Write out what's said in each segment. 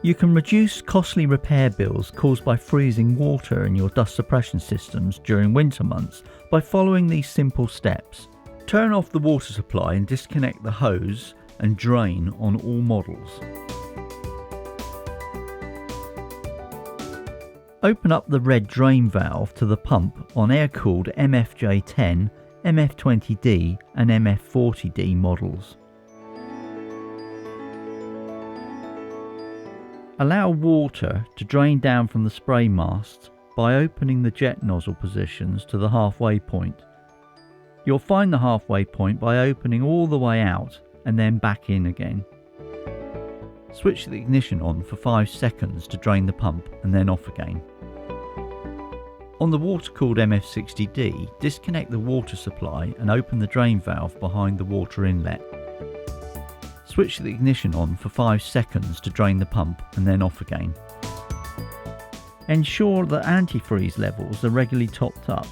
You can reduce costly repair bills caused by freezing water in your dust suppression systems during winter months by following these simple steps. Turn off the water supply and disconnect the hose and drain on all models. Open up the red drain valve to the pump on air-cooled MFJ10, MF20D and MF40D models. Allow water to drain down from the spray mast by opening the jet nozzle positions to the halfway point. You'll find the halfway point by opening all the way out and then back in again. Switch the ignition on for 5 seconds to drain the pump and then off again. On the water-cooled MF60D, disconnect the water supply and open the drain valve behind the water inlet. Switch the ignition on for 5 seconds to drain the pump and then off again. Ensure that antifreeze levels are regularly topped up.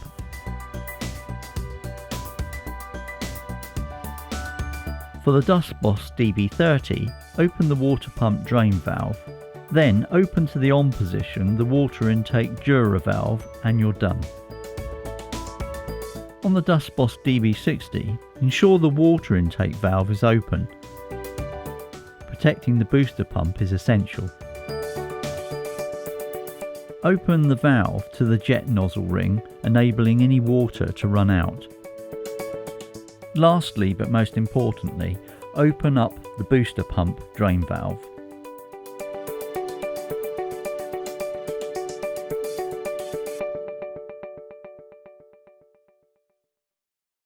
For the DustBoss DB30, open the water pump drain valve. Then open to the on position the water intake Dura valve and you're done. On the DustBoss DB60, ensure the water intake valve is open. Protecting the booster pump is essential. Open the valve to the jet nozzle ring, enabling any water to run out. Lastly, but most importantly, open up the booster pump drain valve.